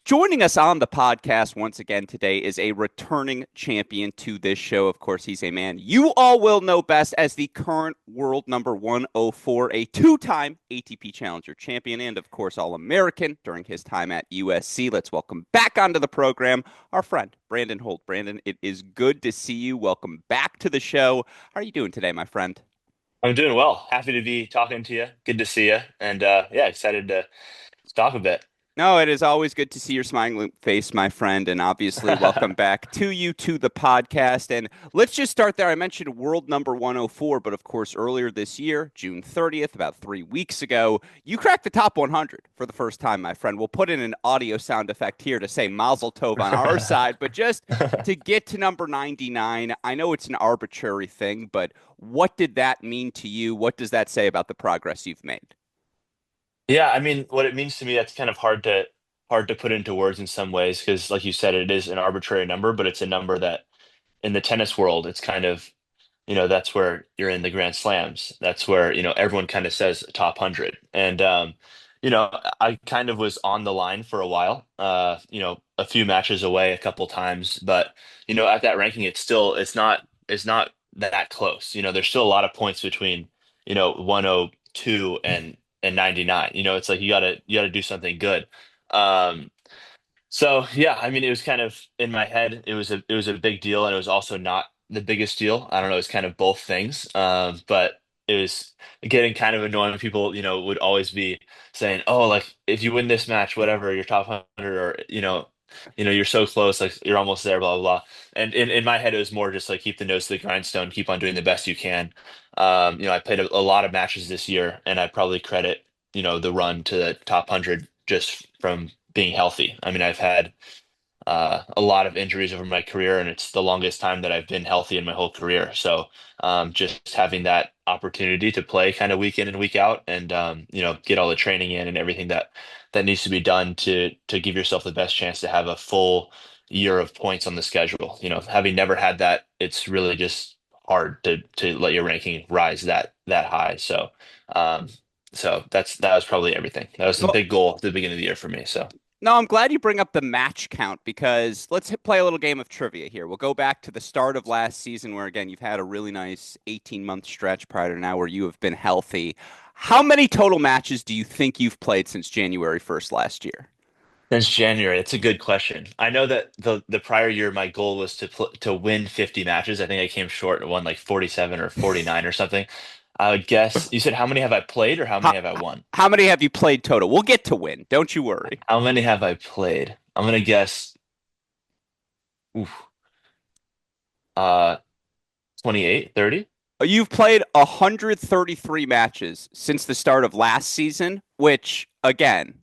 Joining us on the podcast once again today is a returning champion to this show. Of course, he's a man you all will know best as the current world number 104, a two-time ATP Challenger champion, and of course, All-American during his time at USC. Let's welcome back onto the program our friend, Brandon Holt. Brandon, it is good to see you. Welcome back to the show. How are you doing today, my friend? I'm doing well. Happy to be talking to you. Good to see you. And yeah, excited to talk a bit. No, it is always good to see your smiling face, my friend, and obviously welcome back to you to the podcast. And let's just start there. I mentioned world number 104, but of course, earlier this year, June 30th, about 3 weeks ago, you cracked the top 100 for the first time, my friend. We'll put in an audio sound effect here to say Mazel Tov on our side, but just to get to number 99, I know it's an arbitrary thing, but what did that mean to you? What does that say about the progress you've made? Yeah, I mean, what it means to me, that's kind of hard to put into words in some ways, because like you said, it is an arbitrary number, but it's a number that in the tennis world, it's kind of, that's where you're in the Grand Slams. That's where, everyone kind of says top 100. And I kind of was on the line for a while, a few matches away a couple times, but at that ranking, it's not that close. There's still a lot of points between, 102 and 99. It's like you gotta do something good. Um, so yeah, I mean, it was kind of in my head. It was a big deal, and it was also not the biggest deal. I don't know. It's kind of both things. But it was getting kind of annoying when people, would always be saying, "Oh, like if you win this match, whatever, you're top 100, or you're so close, like you're almost there, blah blah blah." And in my head, it was more just like keep the nose to the grindstone, keep on doing the best you can. I played a lot of matches this year, and I probably credit, the run to the top 100 just from being healthy. I mean, I've had a lot of injuries over my career, and it's the longest time that I've been healthy in my whole career. So just having that opportunity to play kind of week in and week out, and get all the training in and everything that needs to be done to give yourself the best chance to have a full year of points on the schedule. Having never had that, it's really just hard to let your ranking rise that high. Um, so that was probably everything. That was the Well, big goal at the beginning of the year for me. So. no, I'm glad you bring up the match count because play a little game of trivia here. We'll go back to the start of last season where, again, you've had a really nice 18-month stretch prior to now where you have been healthy. How many total matches do you think you've played since January 1st last year? Since January, it's a good question. I know that the prior year my goal was to win 50 matches. I think I came short and won like 47 or 49 or something. I would guess you said how many have I played or how How, many have I won? how many have you played total? We'll get to win. Don't you worry. How many have I played? I'm gonna guess oof, uh 28, 30. You've played 133 matches since the start of last season, which, again,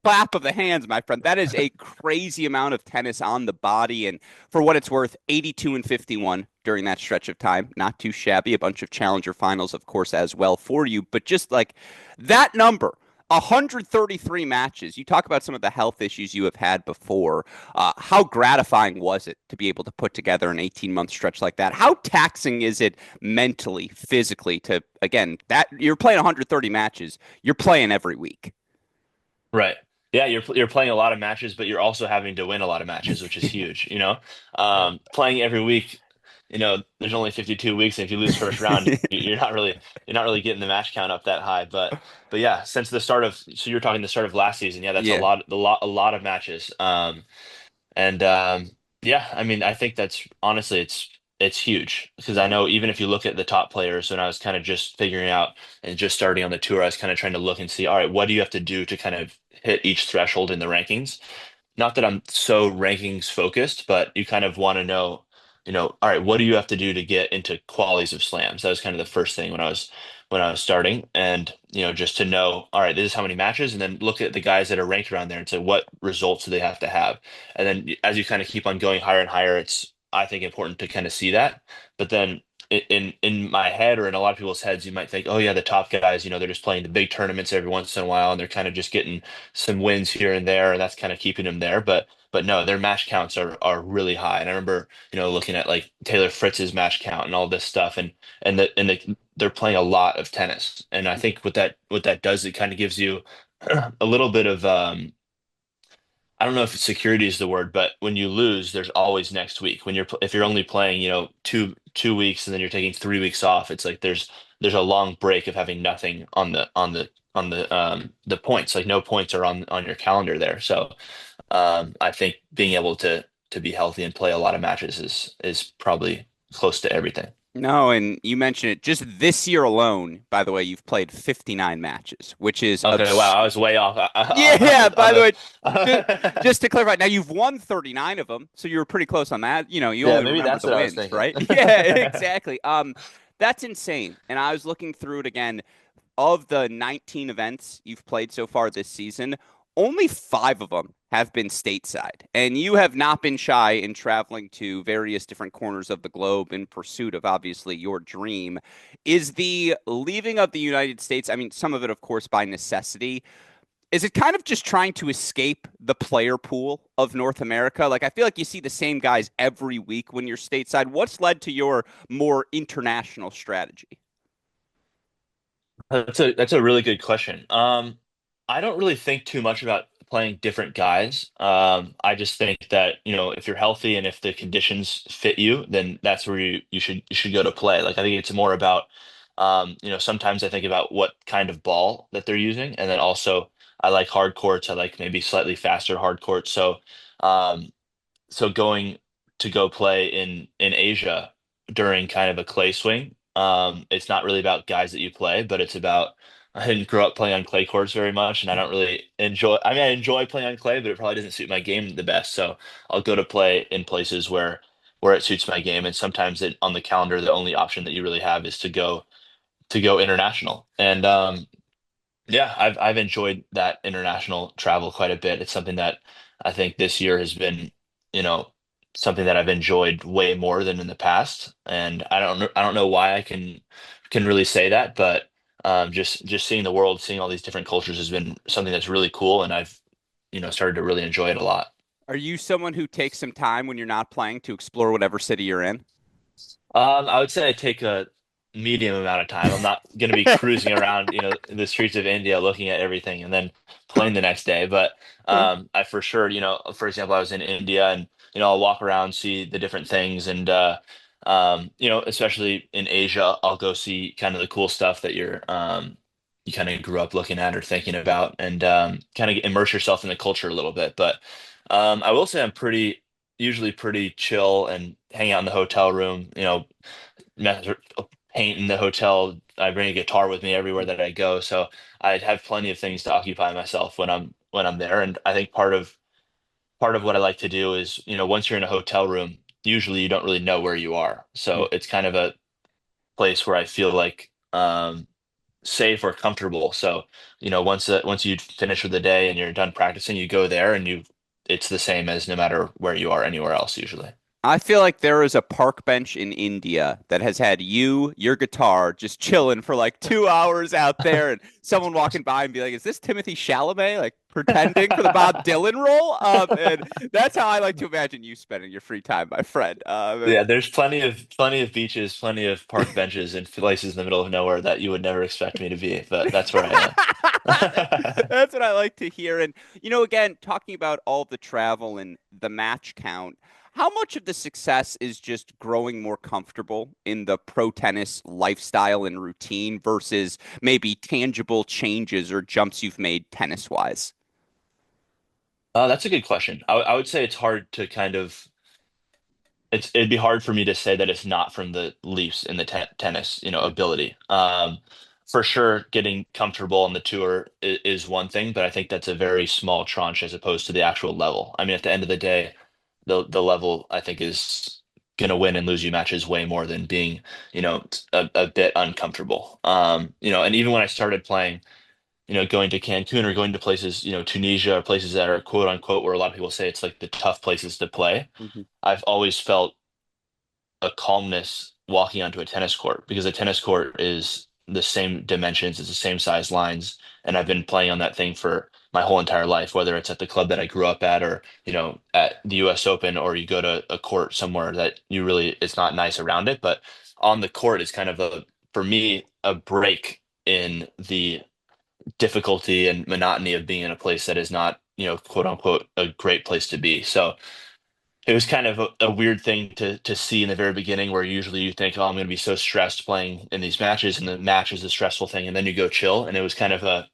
clap of the hands, my friend. That is a crazy amount of tennis on the body. And for what it's worth, 82 and 51 during that stretch of time. Not too shabby. A bunch of challenger finals, of course, as well for you. But just like that number, 133 matches. You talk about some of the health issues you have had before. How gratifying was it to be able to put together an 18-month stretch like that? How taxing is it mentally, physically to, again, that you're playing 130 matches, you're playing every week. Right. Yeah, you're playing a lot of matches, but you're also having to win a lot of matches, which is huge, Playing every week, there's only 52 weeks, and if you lose first round, you're not really getting the match count up that high. But yeah, since the start of so you're talking the start of last season, yeah, that's Yeah. a lot of matches. And yeah, I mean, I think that's honestly it's huge because I know even if you look at the top players, when I was kind of just figuring out and just starting on the tour, I was kind of trying to look and see, all right, what do you have to do to kind of hit each threshold in the rankings? Not that I'm so rankings focused, but you kind of want to know, all right, what do you have to do to get into qualities of slams? That was kind of the first thing when I was starting, and just to know, all right, this is how many matches, and then look at the guys that are ranked around there and say what results do they have to have, and then as you kind of keep on going higher and higher, it's I think important to kind of see that, but then. In my head or in a lot of people's heads, you might think, oh yeah, the top guys, they're just playing the big tournaments every once in a while, and they're kind of just getting some wins here and there, and that's kind of keeping them there. But no, their match counts are really high. And I remember, looking at like Taylor Fritz's match count and all this stuff, they're playing a lot of tennis. And I think what that does, it kind of gives you a little bit of I don't know if security is the word, but when you lose, there's always next week. If you're only playing, two weeks and then you're taking 3 weeks off, it's like there's a long break of having nothing on the points. Like no points are on your calendar there. So I think being able to be healthy and play a lot of matches is probably close to everything. No, and you mentioned it just this year alone, by the way, you've played 59 matches, which is Okay, wow, abs I was way off on Yeah, the on by the way, just, the. just to clarify, now you've won 39 of them, so you were pretty close on that. You Yeah, only maybe remember that's the what I was wins, thinking. right? Yeah, exactly. That's insane. And I was looking through it again. Of the 19 events you've played so far this season, only five of them have been stateside. And you have not been shy in traveling to various different corners of the globe in pursuit of obviously your dream. Is the leaving of the United States, I mean, some of it, of course, by necessity, is it kind of just trying to escape the player pool of North America? Like, I feel like you see the same guys every week when you're stateside. What's led to your more international strategy? That's a really good question. I don't really think too much about playing different guys. I just think that, if you're healthy and if the conditions fit you, then that's where you should go to play. Like I think it's more about, sometimes I think about what kind of ball that they're using, and then also I like hard courts. I like maybe slightly faster hard courts. Um, so going to go play in Asia during kind of a clay swing, it's not really about guys that you play, but it's about I didn't grow up playing on clay courts very much, and I don't really enjoy. I mean, I enjoy playing on clay, but it probably doesn't suit my game the best. So I'll go to play in places where it suits my game, and sometimes on the calendar, the only option that you really have is to go international. And yeah, I've enjoyed that international travel quite a bit. It's something that I think this year has been, you know, something that I've enjoyed way more than in the past. And I don't know why I can really say that, but just seeing the world, seeing all these different cultures has been something that's really cool, and I've, started to really enjoy it a lot. Are you someone who takes some time when you're not playing to explore whatever city you're in? I would say I take a medium amount of time. I'm not going to be cruising around, the streets of India looking at everything and then playing the next day. But I for sure, for example, I was in India and, I'll walk around, see the different things. And, especially in Asia, I'll go see kind of the cool stuff that you kind of grew up looking at or thinking about and kind of immerse yourself in the culture a little bit. But I will say I'm usually pretty chill and hang out in the hotel room, mess, paint in the hotel. I bring a guitar with me everywhere that I go, so I have plenty of things to occupy myself when I'm there. And I think part of what I like to do is, once you're in a hotel room, usually you don't really know where you are, so it's kind of a place where I feel like safe or comfortable. So, once you finish with the day and you're done practicing, you go there and it's the same as no matter where you are anywhere else usually. I feel like there is a park bench in India that has had you, your guitar, just chilling for like 2 hours out there, and someone walking by and be like, "Is this Timothy Chalamet like pretending for the Bob Dylan role?" And that's how I like to imagine you spending your free time, my friend. Yeah, there's plenty of beaches, plenty of park benches and places in the middle of nowhere that you would never expect me to be, but that's where I am. That's what I like to hear. And, again, talking about all the travel and the match count, how much of the success is just growing more comfortable in the pro tennis lifestyle and routine versus maybe tangible changes or jumps you've made tennis wise? That's a good question. I would say it's hard to kind of it'd be hard for me to say that it's not from the leaps in the tennis, ability. For sure, getting comfortable on the tour is one thing, but I think that's a very small tranche as opposed to the actual level. I mean, at the end of the day, the level I think is going to win and lose you matches way more than being, a bit uncomfortable. And even when I started playing, going to Cancun or going to places, Tunisia or places that are quote unquote where a lot of people say it's like the tough places to play. Mhm. I've always felt a calmness walking onto a tennis court because a tennis court is the same dimensions, it's the same size lines, and I've been playing on that thing for my whole entire life, whether it's at the club that I grew up at or, at the US Open or you go to a court somewhere that it's not nice around it, but on the court is kind of for me, a break in the difficulty and monotony of being in a place that is not quote unquote, a great place to be. So it was kind of a weird thing to see in the very beginning, where usually you think, oh, I'm going to be so stressed playing in these matches, and the match is a stressful thing, and then you go chill, and it was kind of a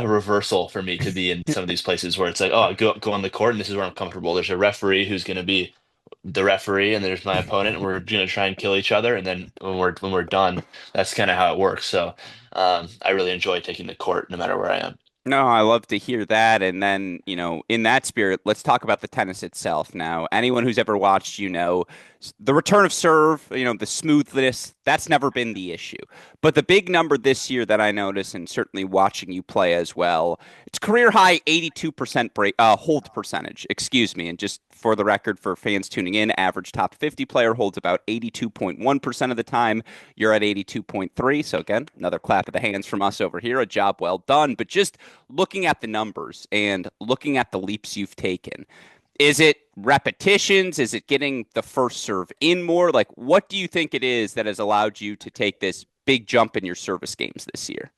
reversal for me to be in some of these places where it's like, oh, I go on the court, and this is where I'm comfortable. There's a referee who's going to be the referee, and there's my opponent, and we're going to try and kill each other, and then when we're done, that's kind of how it works. So I really enjoy taking the court no matter where I am. No, I love to hear that. And then, in that spirit, let's talk about the tennis itself now. Anyone who's ever watched, the return of serve, the smoothness, that's never been the issue. But the big number this year that I noticed, and certainly watching you play as well, it's career high 82% hold percentage, excuse me. And just for the record, for fans tuning in, average top 50 player holds about 82.1% of the time. You're at 82.3. So again, another clap of the hands from us over here. A job well done. But just looking at the numbers and looking at the leaps you've taken, is it repetitions? Is it getting the first serve in more? Like, what do you think it is that has allowed you to take this big jump in your service games this year?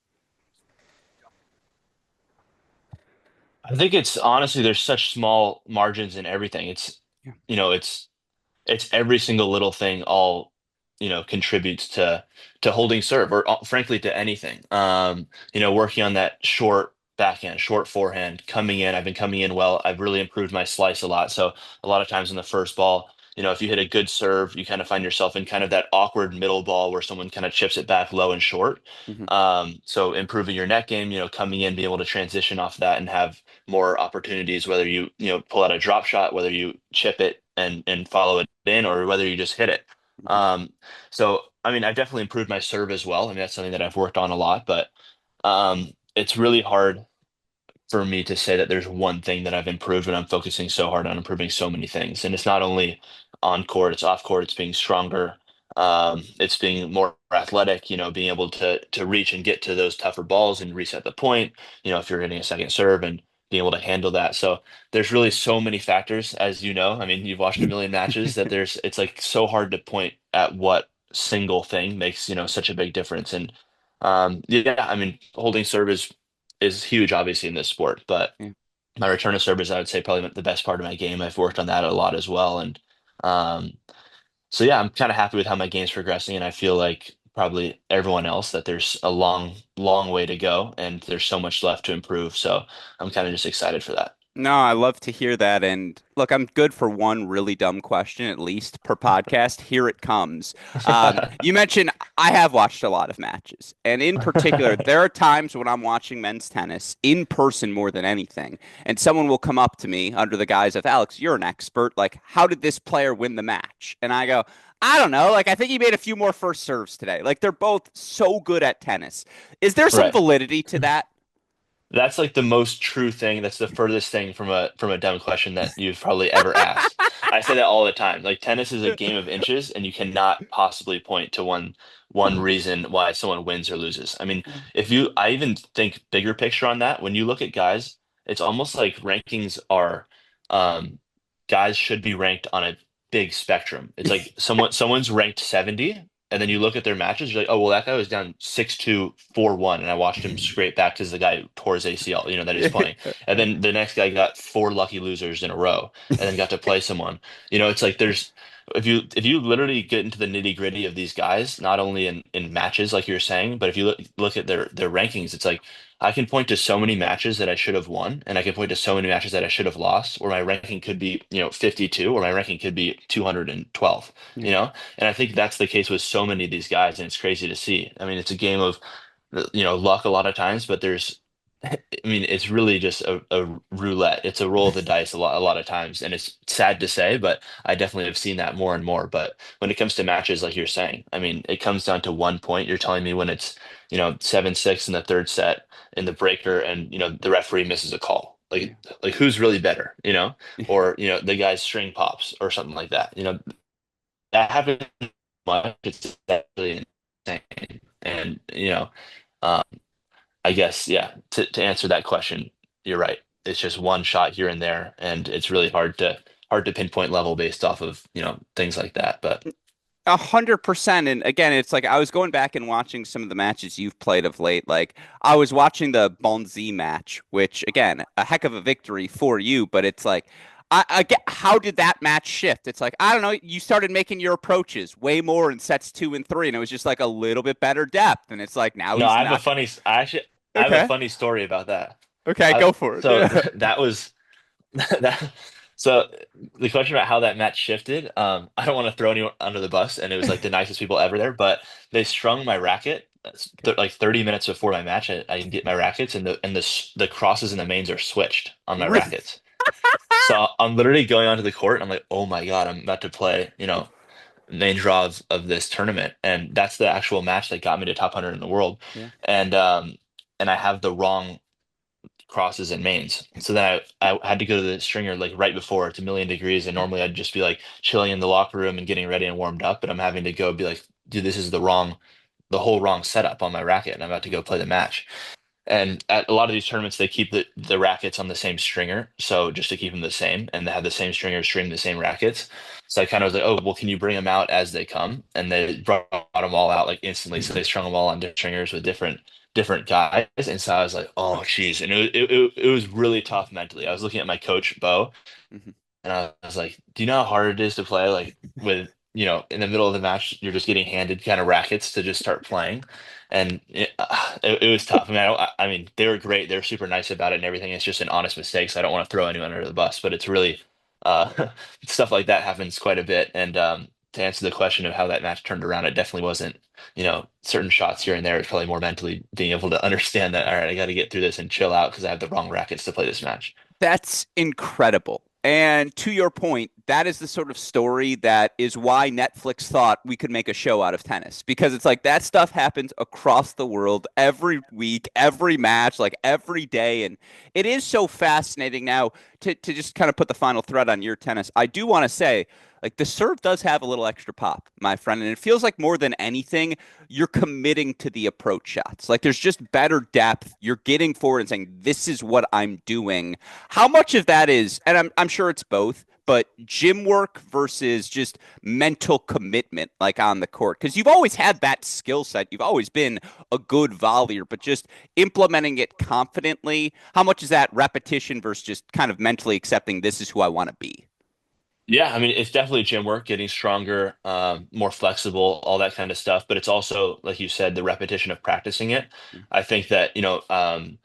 I think it's honestly, there's such small margins in everything. Yeah. You know, it's it's every single little thing all contributes to holding serve, or frankly to anything. Working on that short backhand, short forehand, coming in. I've been coming in well. I've really improved my slice a lot. So a lot of times in the first ball, if you hit a good serve, you kind of find yourself in kind of that awkward middle ball where someone kind of chips it back low and short. Hmm. So improving your net game, coming in, being able to transition off that and have more opportunities, whether you pull out a drop shot, whether you chip it and follow it in, or whether you just hit it. Hmm. Um, so I mean, I've definitely improved my serve as well. I mean, that's something that I've worked on a lot, but it's really hard for me to say that there's one thing that I've improved when I'm focusing so hard on improving so many things. And it's not only on court, it's off court, it's being stronger. It's being more athletic, being able to reach and get to those tougher balls and reset the point, if you're getting a second serve and being able to handle that. So there's really so many factors, as you know. I mean, you've watched a million matches, that it's like so hard to point at what single thing makes, such a big difference. And yeah, I mean, holding serve is huge, obviously, in this sport. But Yeah. my return to serve is, I would say, probably the best part of my game. I've worked on that a lot as well, and um, so yeah, I'm kind of happy with how my game's progressing, and I feel like probably everyone else that there's a long, long way to go, and there's so much left to improve. So I'm kind of just excited for that. No, I love to hear that. And look, I'm good for one really dumb question, at least per podcast. Here it comes. You mentioned I have watched a lot of matches. And in particular, there are times when I'm watching men's tennis in person more than anything. And someone will come up to me under the guise of, Alex, you're an expert. Like, how did this player win the match? And I go, I don't know. Like, I think he made a few more first serves today. Like, they're both so good at tennis. Is there some Right. validity to that? That's like the most true thing. That's the furthest thing from a dumb question that you've probably ever asked. I say that all the time. Like, tennis is a game of inches, and you cannot possibly point to one reason why someone wins or loses. I mean, I even think bigger picture on that. When you look at guys, it's almost like rankings are, um, guys should be ranked on a big spectrum. It's like someone's ranked 70, and then you look at their matches, you're like, oh, well, that guy was down 6-2, 4-1, and I watched him scrape back because the guy tore his ACL, that he's playing. And then the next guy got four lucky losers in a row and then got to play someone. It's like there's if you literally get into the nitty-gritty of these guys, not only in matches like you're saying, but if you look at their rankings, it's like I can point to so many matches that I should have won, and I can point to so many matches that I should have lost, where my ranking could be, 52, or my ranking could be 212, Yeah. you know? And I think that's the case with so many of these guys, and it's crazy to see. I mean, it's a game of, luck a lot of times, but I mean, it's really just a roulette. It's a roll of the dice a lot of times, and it's sad to say, but I definitely have seen that more and more. But when it comes to matches, like you're saying, I mean, it comes down to one point. You're telling me when it's 7-6 in the third set in the breaker, and the referee misses a call. Yeah. Like who's really better, or the guy's string pops or something like that. That happens much. It's actually insane, and um, I guess, yeah, to answer that question, you're right. It's just one shot here and there, and it's really hard to pinpoint level based off of, things like that. But 100%. And again, it's like I was going back and watching some of the matches you've played of late. Like I was watching the Bonzi match, which again, a heck of a victory for you. But it's like, I get how did that match shift? It's like I don't know. You started making your approaches way more in sets 2 and 3, and it was just like a little bit better depth. And it's like now No, he's I have a not. funny. I have a Okay, funny story about that. okay, go for it. So Yeah. that was that. So the question about how that match shifted, I don't want to throw anyone under the bus, and it was like the nicest people ever there, but they strung my racket Okay. like 30 minutes before my match. I can get my rackets, and the crosses and the mains are switched on my Really? rackets. So I'm literally going onto the court, and I'm like, oh my God, I'm about to play, main draw of this tournament, and that's the actual match that got me to top 100 in the world, Yeah. and I have the wrong crosses and mains. So then I had to go to the stringer like right before it's a million degrees, and normally I'd just be like chilling in the locker room and getting ready and warmed up, but I'm having to go be like, dude, this is the whole wrong setup on my racket, and I'm about to go play the match. And at a lot of these tournaments, they keep the rackets on the same stringer. So just to keep them the same, and they have the same stringer string the same rackets. So I kind of was like, oh, well, can you bring them out as they come? And they brought them all out like instantly. So they strung them all on different stringers with different guys. And so I was like, oh, geez. And it was really tough mentally. I was looking at my coach, Bo, Mhm. and I was like, do you know how hard it is to play like with, in the middle of the match, you're just getting handed kind of rackets to just start playing. And it was tough. I mean, I mean, they were great. They were super nice about it and everything. It's just an honest mistake. So I don't want to throw anyone under the bus, but it's really, stuff like that happens quite a bit. And, to answer the question of how that match turned around, it definitely wasn't, certain shots here and there. It's probably more mentally being able to understand that, all right, I got to get through this and chill out because I have the wrong rackets to play this match. That's incredible. And to your point, that is the sort of story that is why Netflix thought we could make a show out of tennis because it's like that stuff happens across the world every week, every match, like every day. And it is so fascinating now to just kind of put the final thread on your tennis. I do want to say, like, the serve does have a little extra pop, my friend. And it feels like more than anything, you're committing to the approach shots. Like, there's just better depth. You're getting forward and saying, this is what I'm doing. How much of that is, and I'm sure it's both, but gym work versus just mental commitment, like on the court? Because you've always had that skill set. You've always been a good volleyer, but just implementing it confidently. How much is that repetition versus just kind of mentally accepting this is who I want to be? Yeah, I mean, it's definitely gym work, getting stronger, more flexible, all that kind of stuff. But it's also, like you said, the repetition of practicing it. I think that, having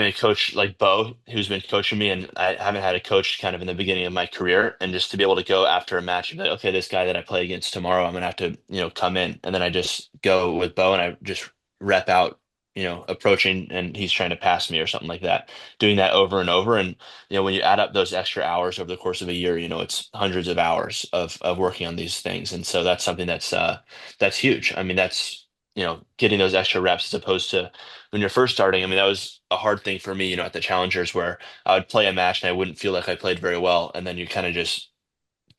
a coach like Bo, who's been coaching me, and I haven't had a coach kind of in the beginning of my career, and just to be able to go after a match and be like, okay, this guy that I play against tomorrow, I'm gonna have to, come in, and then I just go with Bo and I just rep out, approaching, and he's trying to pass me or something like that, doing that over and over, and when you add up those extra hours over the course of a year, it's hundreds of hours of working on these things, and so that's something that's huge. I mean, that's getting those extra reps as opposed to when you're first starting. I mean, that was a hard thing for me, at the challengers where I would play a match and I wouldn't feel like I played very well. And then you kind of just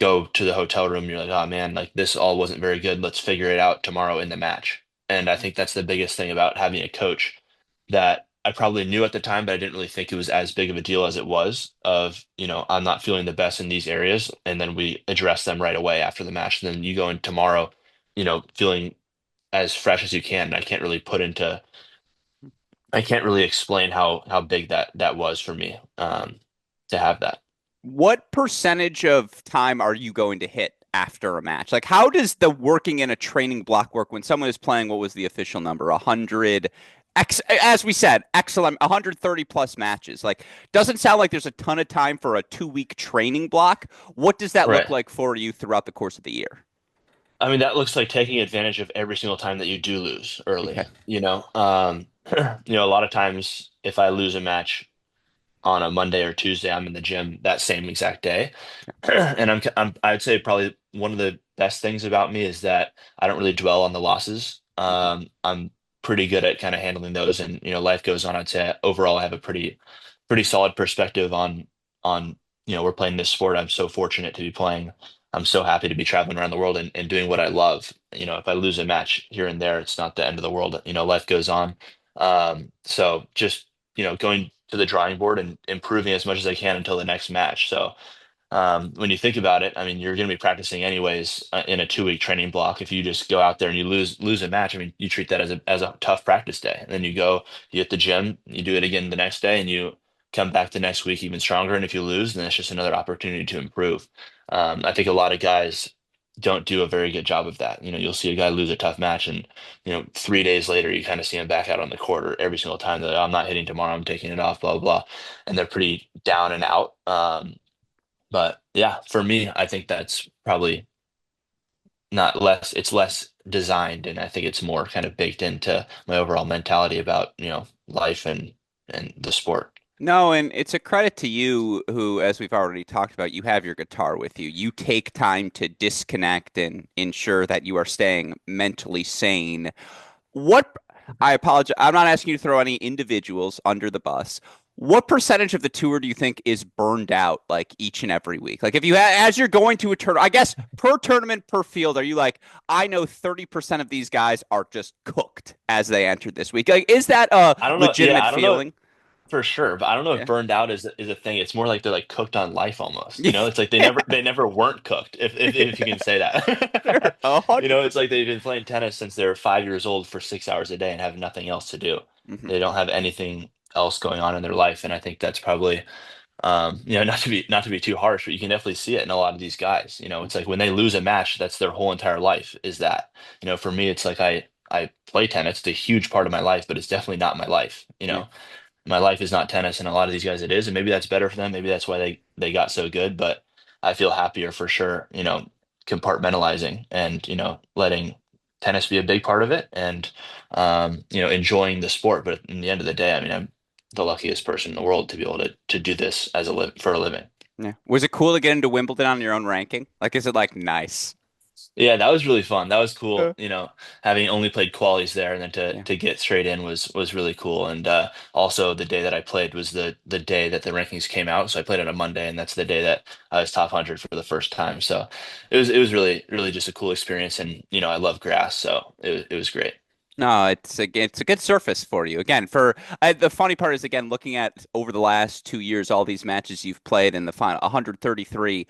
go to the hotel room. And you're like, oh man, like this all wasn't very good. Let's figure it out tomorrow in the match. And I think that's the biggest thing about having a coach that I probably knew at the time, but I didn't really think it was as big of a deal as it was of, I'm not feeling the best in these areas. And then we address them right away after the match. And then you go in tomorrow, feeling as fresh as you can. And I can't really explain how big that was for me, to have that. What percentage of time are you going to hit after a match? Like, how does the working in a training block work when someone is playing? What was the official number? 100, as we said, excellent, 130 plus matches. Like, doesn't sound like there's a ton of time for a 2 week training block. What does that look Right. like for you throughout the course of the year? I mean, that looks like taking advantage of every single time that you do lose early, Okay. a lot of times if I lose a match on a Monday or Tuesday, I'm in the gym that same exact day. And I'd say probably one of the best things about me is that I don't really dwell on the losses. Mhm. I'm pretty good at kind of handling those, and life goes on. I'd say overall I have a pretty solid perspective on we're playing this sport. I'm so fortunate to be playing. I'm so happy to be traveling around the world and doing what I love. If I lose a match here and there, it's not the end of the world. Life goes on. So just going to the drawing board and improving as much as I can until the next match. So When you think about it, I mean, you're going to be practicing anyways in a 2 week training block. If you just go out there and you lose a match, I mean, you treat that as a tough practice day. And then you go, you hit the gym, you do it again the next day, and you come back the next week even stronger. And if you lose, then it's just another opportunity to improve. I think a lot of guys don't do a very good job of that. You'll see a guy lose a tough match, and 3 days later, you kind of see him back out on the court, or every single time they're like, "Oh, I'm not hitting tomorrow, I'm taking it off, blah blah blah," and they're pretty down and out. But yeah, for me, I think that's probably not less, it's less designed, and I think it's more kind of baked into my overall mentality about, life and the sport. No, and it's a credit to you who, as we've already talked about, you have your guitar with you. You take time to disconnect and ensure that you are staying mentally sane. What I apologize, I'm not asking you to throw any individuals under the bus. What percentage of the tour do you think is burned out like each and every week? Like if you as you're going to a tournament, I guess per tournament per field, are you like, I know 30% of these guys are just cooked as they entered this week? Like, is that a I don't know. Yeah, legitimate I don't know feeling? for sure, but I don't know if Yeah. burned out is a thing. It's more like they're like cooked on life almost. Yeah. It's like they never weren't cooked, if you can say Sure. that. A hundred It's percent. like they've been playing tennis since they were 5 years old for 6 hours a day and have nothing else to do. Mhm. They don't have anything else going on in their life, and I think that's probably not to be too harsh, but you can definitely see it in a lot of these guys. It's like when they lose a match, that's their whole entire life is that. For me, it's like I play tennis. It's a huge part of my life, but it's definitely not my life. Yeah. My life is not tennis, and a lot of these guys it is, and maybe that's better for them. Maybe that's why they got so good, but I feel happier for sure, compartmentalizing and, letting tennis be a big part of it and enjoying the sport. But in the end of the day, I mean, I'm the luckiest person in the world to be able to do this as a live for a living. Yeah. Was it cool to get into Wimbledon on your own ranking? Like, is it like nice? Yeah, that was really fun. That was cool. Uh, Having only played qualies there and then to yeah. to get straight in was really cool. And also the day that I played was the day that the rankings came out. So I played on a Monday, and that's the day that I was top 100 for the first time. So it was really really just a cool experience. And I love grass, so it was great. No, it's a good surface for you. Again, the funny part is again looking at over the last 2 years, all these matches you've played in the final 133,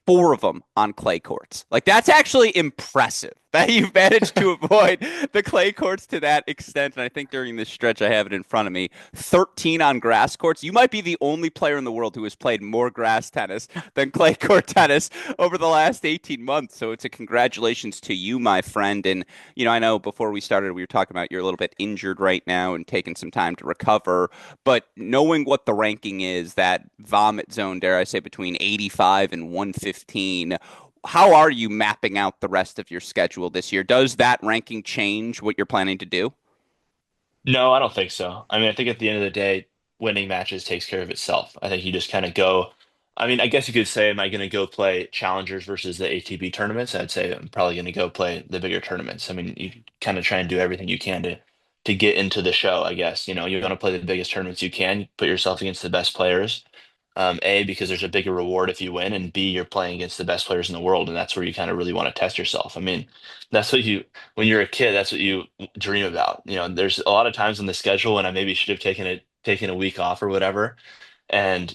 four of them on clay courts. Like that's actually impressive that you've managed to avoid the clay courts to that extent. And I think during this stretch, I have it in front of me, 13 on grass courts. You might be the only player in the world who has played more grass tennis than clay court tennis over the last 18 months. So it's a congratulations to you, my friend. And I know before we started, we were talking about you're a little bit injured right now and taking some time to recover. But knowing what the ranking is, that vomit zone, dare I say, between 85 and 115, how are you mapping out the rest of your schedule this year? Does that ranking change what you're planning to do? No, I don't think so. I mean, I think at the end of the day, winning matches takes care of itself. I think you just kind of go. I mean, I guess you could say, am I going to go play challengers versus the ATP tournaments? I'd say I'm probably going to go play the bigger tournaments. I mean, you kind of try and do everything you can to get into the show, I guess. You want to play the biggest tournaments you can, put yourself against the best players. A, because there's a bigger reward if you win, and B, you're playing against the best players in the world, and that's where you kind of really want to test yourself. I mean, that's what when you're a kid, that's what you dream about. There's a lot of times on the schedule when I maybe should have taken a week off or whatever, and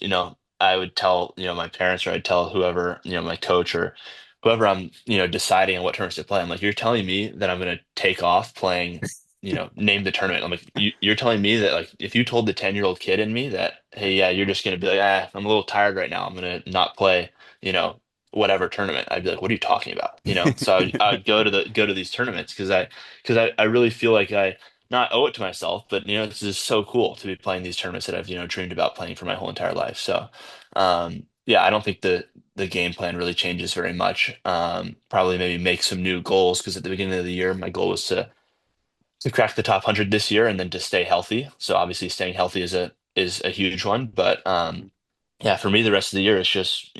I would tell my parents, or I'd tell whoever, my coach or whoever I'm deciding on what tournaments to play. I'm like, you're telling me that I'm going to take off playing, name the tournament. I'm like, you're telling me that, like, if you told the 10-year-old kid in me that, hey, yeah, you're just going to be like, I'm a little tired right now, I'm going to not play, whatever tournament, I'd be like, what are you talking about? So I would go to these tournaments because I really feel like I not owe it to myself, but it's just so cool to be playing these tournaments that I've dreamed about playing for my whole entire life. So yeah, I don't think the game plan really changes very much. Probably maybe make some new goals, because at the beginning of the year my goal was to crack the top 100 this year and then to stay healthy. So obviously staying healthy is a huge one, but yeah, for me the rest of the year is just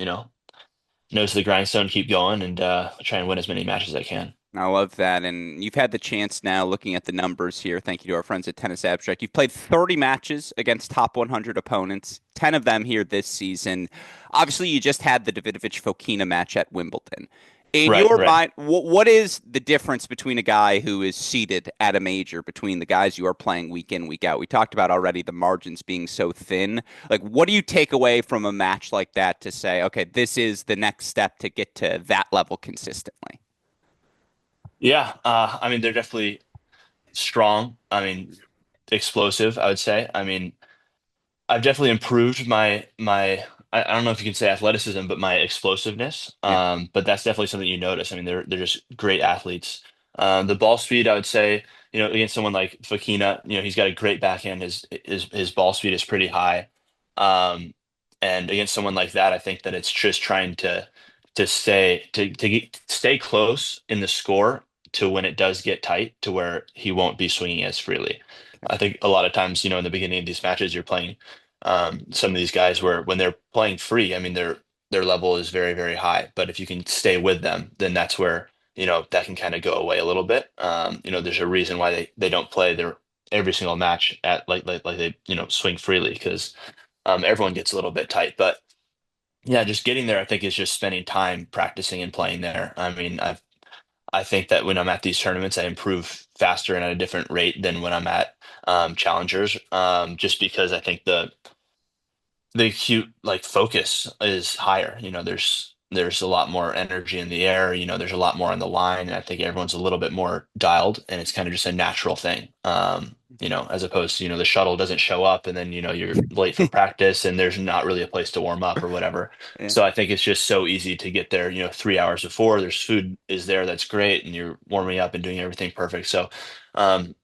nose to the grindstone, keep going, and try and win as many matches as I can. I love that. And you've had the chance now looking at the numbers here. Thank you to our friends at Tennis Abstract. You've played 30 matches against top 100 opponents, 10 of them here this season. Obviously, you just had the Davidovich Fokina match at Wimbledon. In Right, your right. mind, what is the difference between a guy who is seated at a major between the guys you are playing week in, week out? We talked about already the margins being so thin. Like, what do you take away from a match like that to say, okay, this is the next step to get to that level consistently? Yeah, I mean they're definitely strong. I mean explosive, I would say. I mean I've definitely improved I don't know if you can say athleticism, but my explosiveness. Yeah. But that's definitely something you notice. I mean, they're just great athletes. The ball speed, I would say, against someone like Fakina, he's got a great backhand. His ball speed is pretty high. Um, and against someone like that, I think that it's just trying to stay close in the score to when it does get tight to where he won't be swinging as freely. I think a lot of times, in the beginning of these matches, you're playing some of these guys where when they're playing free, I mean their level is very, very high. But if you can stay with them, then that's where, that can kind of go away a little bit. There's a reason why they don't play their every single match at like they, swing freely because everyone gets a little bit tight. But yeah, just getting there, I think, is just spending time practicing and playing there. I mean, I think that when I'm at these tournaments, I improve faster and at a different rate than when I'm at challengers. Just because I think the acute like focus is higher. There's a lot more energy in the air. There's a lot more on the line, and I think everyone's a little bit more dialed, and it's kind of just a natural thing. As opposed to, the shuttle doesn't show up, and then you're late for practice, and there's not really a place to warm up or whatever. Yeah. So I think it's just so easy to get there. 3 hours before, there's food is there that's great, and you're warming up and doing everything perfect. So. Um,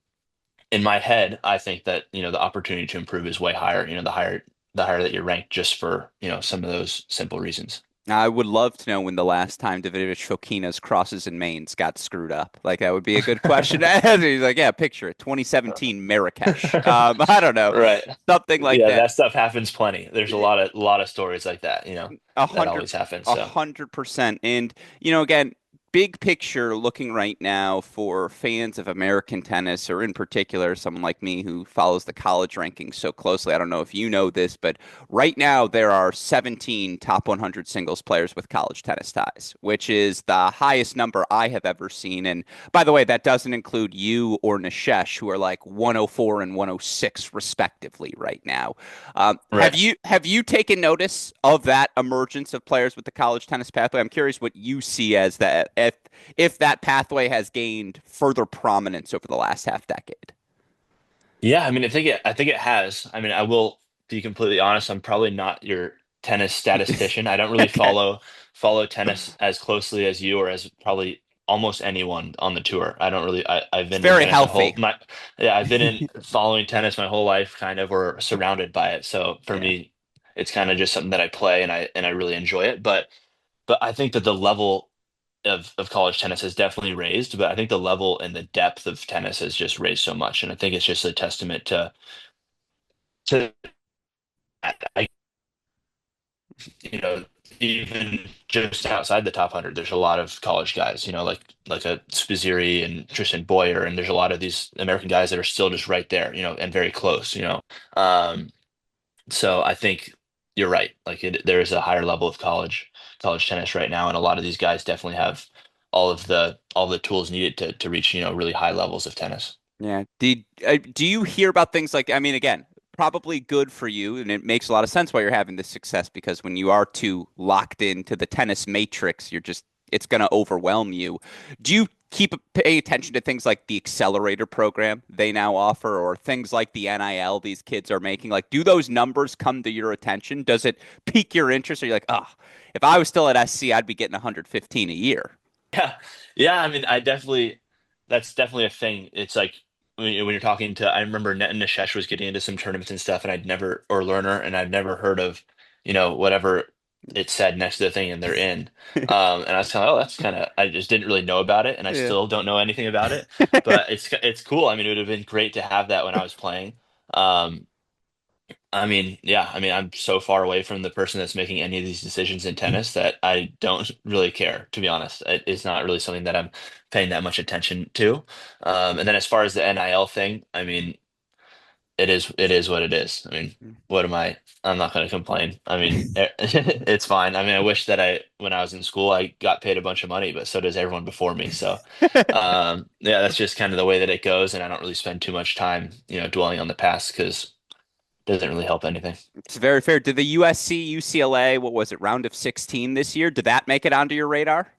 in my head, I think that, the opportunity to improve is way higher, the higher that you're ranked just for, some of those simple reasons. I would love to know when the last time Davidovich Fokina's crosses and mains got screwed up. Like that would be a good question to ask. He's like, yeah, picture it, 2017 Marrakesh. I don't know, Right. something like Yeah, that. that stuff happens plenty. There's a lot of stories like that, A that hundred, always happens. a So, 100%. And, again, big picture looking right now for fans of American tennis, or in particular, someone like me who follows the college rankings so closely. I don't know if you know this, but right now there are 17 top 100 singles players with college tennis ties, which is the highest number I have ever seen. And by the way, that doesn't include you or Nishesh, who are like 104 and 106 respectively right now. Have right. you taken notice of that emergence of players with the college tennis pathway? I'm curious what you see as that if that pathway has gained further prominence over the last half decade. Yeah, I mean, I think it has. I mean, I will be completely honest. I'm probably not your tennis statistician. I don't really Okay. follow tennis as closely as you or as probably almost anyone on the tour. I don't really. I've It's been in very tennis healthy. yeah. I've been in following tennis my whole life, kind of, or surrounded by it. So for Yeah. me, it's kind of just something that I play and I really enjoy it. But I think that the level of college tennis has definitely raised, but I think the level and the depth of tennis has just raised so much. And I think it's just a testament to I, even just outside the top 100, there's a lot of college guys, like a Spizzirri and Tristan Boyer, and there's a lot of these American guys that are still just right there, and very close. Um, so I think you're right. Like there is a higher level of college tennis right now, and a lot of these guys definitely have all the tools needed to reach, really high levels of tennis. Yeah. Do you hear about things like, I mean, again, probably good for you, and it makes a lot of sense why you're having this success because when you are too locked into the tennis matrix, it's going to overwhelm you. Do you keep paying attention to things like the accelerator program they now offer or things like the NIL these kids are making? Like, do those numbers come to your attention? Does it pique your interest? Or you're like, oh, if I was still at SC, I'd be getting 115 a year. Yeah, yeah. I mean, that's definitely a thing. It's like when you're talking to, I remember Net and Nishesh was getting into some tournaments and stuff, and or Learner, and I'd never heard of, whatever it said next to the thing, and they're in. And I was kind of, oh, that's kind of, I just didn't really know about it, and I Yeah. still don't know anything about it, but it's cool. I mean, it would have been great to have that when I was playing. Um, I mean, yeah, I mean, I'm so far away from the person that's making any of these decisions in tennis that I don't really care, to be honest. It's not really something that I'm paying that much attention to. And then as far as the NIL thing, I mean, it is what it is. I mean, what am I? I'm not going to complain. I mean, it's fine. I mean, I wish that when I was in school, I got paid a bunch of money, but so does everyone before me. So, yeah, that's just kind of the way that it goes, and I don't really spend too much time, dwelling on the past because it doesn't really help anything. It's very fair. Did the USC UCLA, what was it, round of 16 this year? Did that make it onto your radar?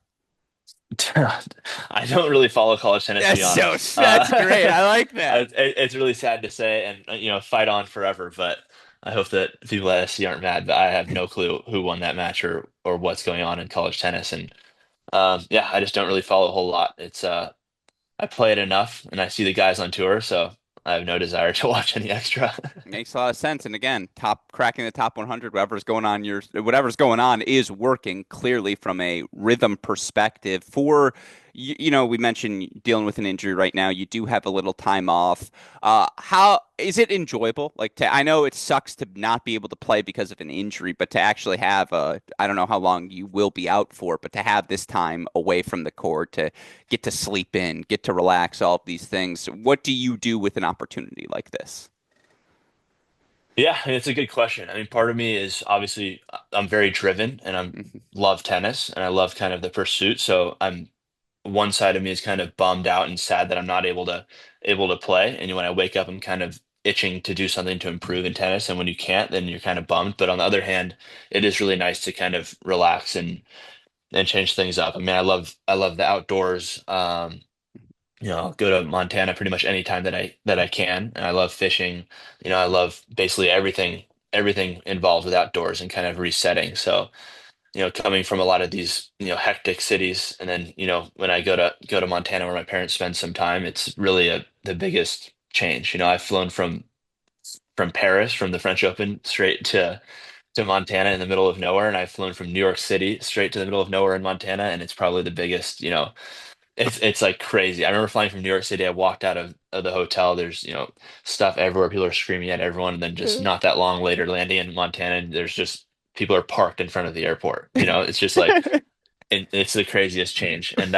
I don't really follow college tennis, to be honest. That's great. I like that. It's really sad to say, and fight on forever. But I hope that people at SC aren't mad. But I have no clue who won that match or what's going on in college tennis, and yeah, I just don't really follow a whole lot. I play it enough, and I see the guys on tour, so I have no desire to watch any extra. Makes a lot of sense. And again, top cracking the top 100, whatever's going on is working clearly from a rhythm perspective. We mentioned dealing with an injury right now. You do have a little time off. How is it enjoyable? I know it sucks to not be able to play because of an injury, but to actually have I don't know how long you will be out for, but to have this time away from the court, to get to sleep in, get to relax, all of these things. What do you do with an opportunity like this? Yeah, and it's a good question. I mean, part of me is obviously I'm very driven, and I Mhm. love tennis, and I love kind of the pursuit. So I'm one side of me is kind of bummed out and sad that I'm not able to play. And when I wake up, I'm kind of itching to do something to improve in tennis. And when you can't, then you're kind of bummed. But on the other hand, it is really nice to kind of relax and change things up. I mean, I love the outdoors. I'll go to Montana pretty much any time that I can, and I love fishing. I love basically everything involved with outdoors and kind of resetting. So coming from a lot of these, hectic cities, and then, when I go to Montana where my parents spend some time, it's really the biggest change. I've flown from Paris, from the French Open, straight to Montana in the middle of nowhere, and I've flown from New York City straight to the middle of nowhere in Montana, and it's probably the biggest, it's like crazy. I remember flying from New York City. I walked out of the hotel. There's, stuff everywhere. People are screaming at everyone. And then just not that long later, landing in Montana, and there's just people are parked in front of the airport. It's just like it's the craziest change. And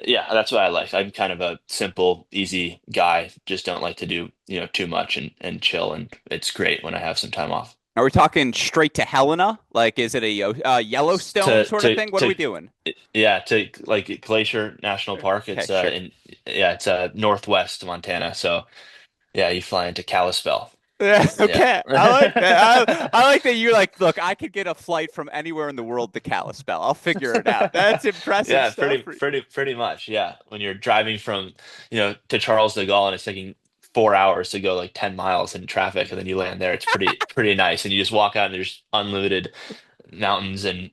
yeah, that's what I like. I'm kind of a simple, easy guy. Just don't like to do, too much and chill. And it's great when I have some time off. Are we talking straight to Helena? Like, is it a Yellowstone To sort of to thing? What are to we doing? yeah, to like Glacier National Park. Okay, It's sure. in yeah, it's northwest Montana. So yeah, you fly into Kalispell. Yeah, Yeah. okay. I like that. I like that you're like, look, I could get a flight from anywhere in the world to Kalispell. I'll figure it out. That's impressive Yeah, stuff. pretty much. Yeah. When you're driving from, to Charles de Gaulle and it's taking 4 hours to go like 10 miles in traffic and then you land there, it's pretty nice. And you just walk out and there's unlimited mountains and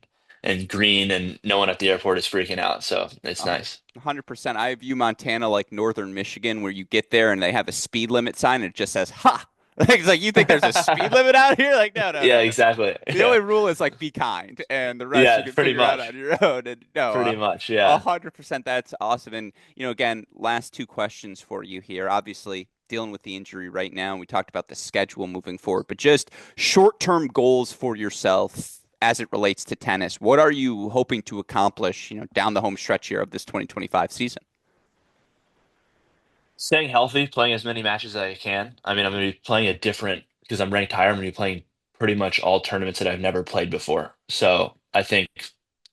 green and no one at the airport is freaking out. So it's Uh, nice. 100%. I view Montana like northern Michigan, where you get there and they have a speed limit sign and it just says "ha." It's like you think there's a speed limit out here? Like, no, no, Yeah, no, no. exactly. The Yeah. only rule is like be kind, and the rest you Yeah, can pretty figure out on much. your own. And no, Pretty much. a Yeah. 100%. That's awesome. And again, last two questions for you here. Obviously, dealing with the injury right now. We talked about the schedule moving forward, but just short-term goals for yourself as it relates to tennis. What are you hoping to accomplish? Down the home stretch here of this 2025 season. Staying healthy, playing as many matches as I can. I mean, I'm going to be playing a different because I'm ranked higher. I'm going to be playing pretty much all tournaments that I've never played before. So I think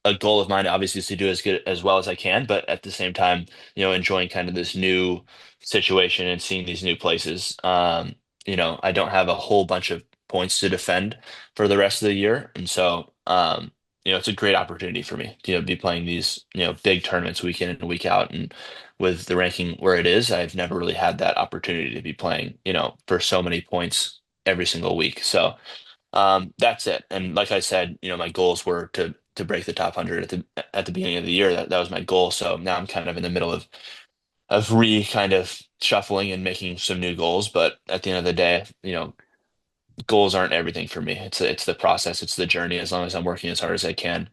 a goal of mine obviously is to do as good as well as I can, but at the same time, enjoying kind of this new situation and seeing these new places. I don't have a whole bunch of points to defend for the rest of the year, and so it's a great opportunity for me to be playing these big tournaments week in and week out, and with the ranking where it is, I've never really had that opportunity to be playing, for so many points every single week. So that's it. And like I said, my goals were to break the top 100 at the beginning of the year. That was my goal. So now I'm kind of in the middle of kind of shuffling and making some new goals. But at the end of the day, goals aren't everything for me. It's the process, it's the journey. As long as I'm working as hard as I can,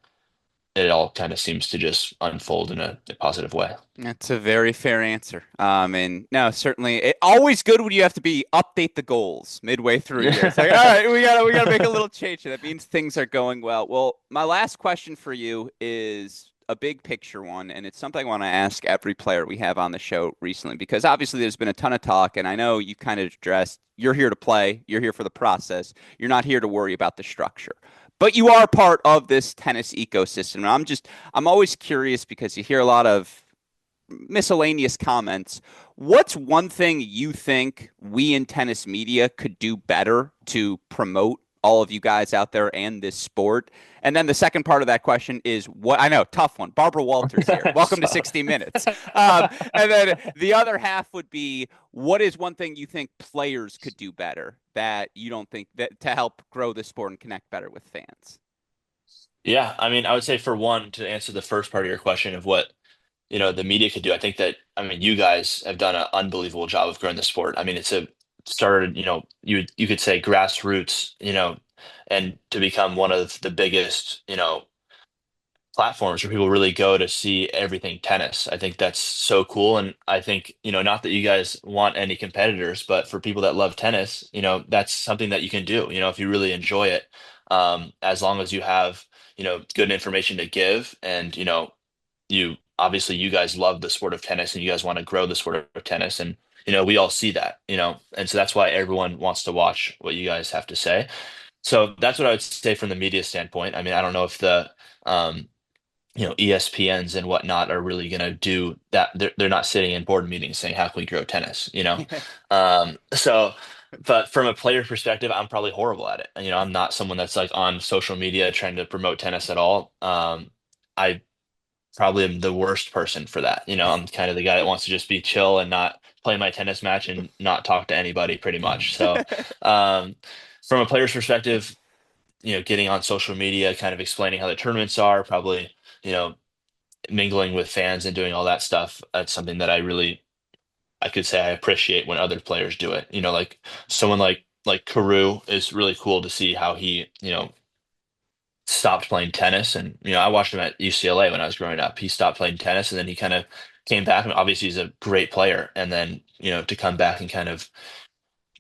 it all kind of seems to just unfold in a positive way. That's a very fair answer. And no, certainly, always good when you have to update the goals midway through a year. It's like, all right, we gotta make a little change. That means things are going well. Well, my last question for you is a big picture one, and it's something I want to ask every player we have on the show recently, because obviously there's been a ton of talk, and I know you kind of addressed you're here to play, you're here for the process, you're not here to worry about the structure. But you are part of this tennis ecosystem. And I'm always curious because you hear a lot of miscellaneous comments. What's one thing you think we in tennis media could do better to promote all of you guys out there and this sport? And then the second part of that question is what I know, tough one. Barbara Walters here. Welcome to So- 60 Minutes. And then the other half would be what is one thing you think players could do better that you don't think that to help grow the sport and connect better with fans? Yeah, I mean, I would say for one, to answer the first part of your question of what, the media could do, I think that, I mean, you guys have done an unbelievable job of growing the sport. I mean, it's a started, you could say grassroots, and to become one of the biggest, platforms where people really go to see everything tennis. I think that's so cool. And I think, not that you guys want any competitors, but for people that love tennis, that's something that you can do, if you really enjoy it. As long as you have, good information to give and, you obviously you guys love the sport of tennis and you guys want to grow the sport of tennis. And, we all see that, and so that's why everyone wants to watch what you guys have to say. So that's what I would say from the media standpoint. I mean, I don't know if the, um, ESPNs and whatnot are really going to do that. They're not sitting in board meetings saying, how can we grow tennis? So, but from a player perspective, I'm probably horrible at it. I'm not someone that's like on social media trying to promote tennis at all. I probably am the worst person for that. I'm kind of the guy that wants to just be chill and not play my tennis match and not talk to anybody pretty much. So, um, from a player's perspective, getting on social media, kind of explaining how the tournaments are, probably, you know, mingling with fans and doing all that stuff. That's something that I could say I appreciate when other players do it. Like someone like Carew is really cool to see how he, stopped playing tennis. And, I watched him at UCLA when I was growing up. He stopped playing tennis and then he kind of came back and obviously he's a great player. And then, to come back and kind of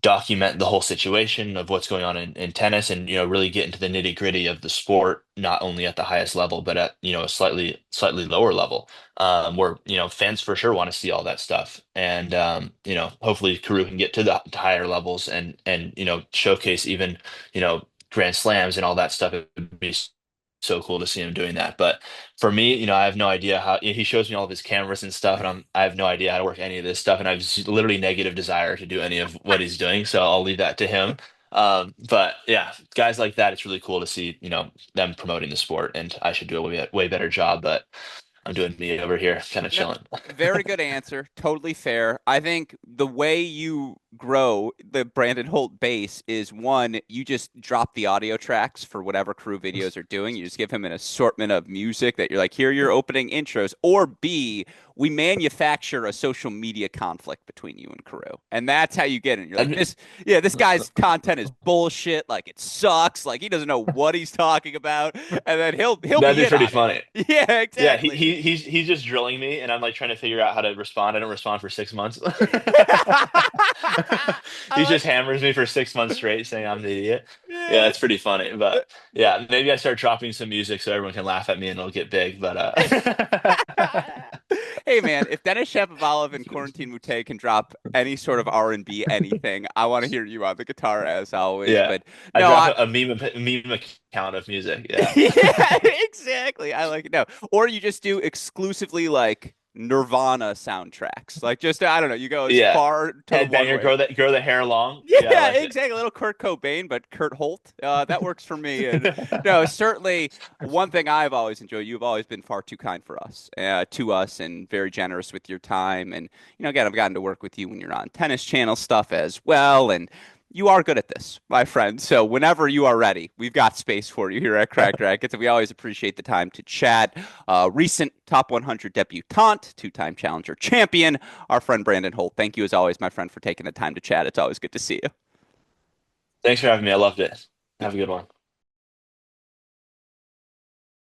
document the whole situation of what's going on in tennis and really get into the nitty gritty of the sport, not only at the highest level but at a slightly lower level, where fans for sure want to see all that stuff. And hopefully Karu can get to the higher levels and showcase even grand slams and all that stuff. It would be so cool to see him doing that. But for me, I have no idea how he shows me all of his cameras and stuff, and I have no idea how to work any of this stuff, and I have literally negative desire to do any of what he's doing. So I'll leave that to him. But yeah, guys like that, it's really cool to see, them promoting the sport, and I should do a way better job, but I'm doing me over here, kind of No, chilling. very good answer. Totally fair. I think the way you grow the Brandon Holt base is one, you just drop the audio tracks for whatever crew videos are doing. You just give him an assortment of music that you're like, here are your opening intros. Or B, we manufacture a social media conflict between you and crew. And that's how you get it. You're like, That'd this guy's content is bullshit. Like it sucks. Like he doesn't know what he's talking about. And then he'll that'd be be in pretty on it. funny. Yeah, Yeah, exactly. he's just drilling me, and I'm like trying to figure out how to respond. I don't respond for 6 months. I He like just hammers me for 6 months straight, saying I'm the idiot. Yeah, yeah. that's pretty funny. But yeah, maybe I start dropping some music so everyone can laugh at me and it'll get big. But Hey man, if Dennis Shapovalov and Quarantine Mute can drop any sort of R&B anything, I want to hear you on the guitar as always. yeah, But I no, drop I a meme account of music. Yeah, yeah, exactly. I like it. No, or you just do exclusively like Nirvana soundtracks. Like just I don't know, you go as yeah. far to the one Headbanger, way. grow the hair long. Yeah, I Yeah, like it. exactly. A little Kurt Cobain, but Kurt Holt. That works for me. And no, certainly one thing I've always enjoyed. You've always been far too kind for us, to us, and very generous with your time. And again, I've gotten to work with you when you're on Tennis Channel stuff as well. And you are good at this, my friend. So whenever you are ready, we've got space for you here at Cracked Rackets, and we always appreciate the time to chat. Recent top 100 debutante, two-time challenger champion, our friend Brandon Holt. Thank you as always, my friend, for taking the time to chat. It's always good to see you. Thanks for having me. I loved it. Have a good one.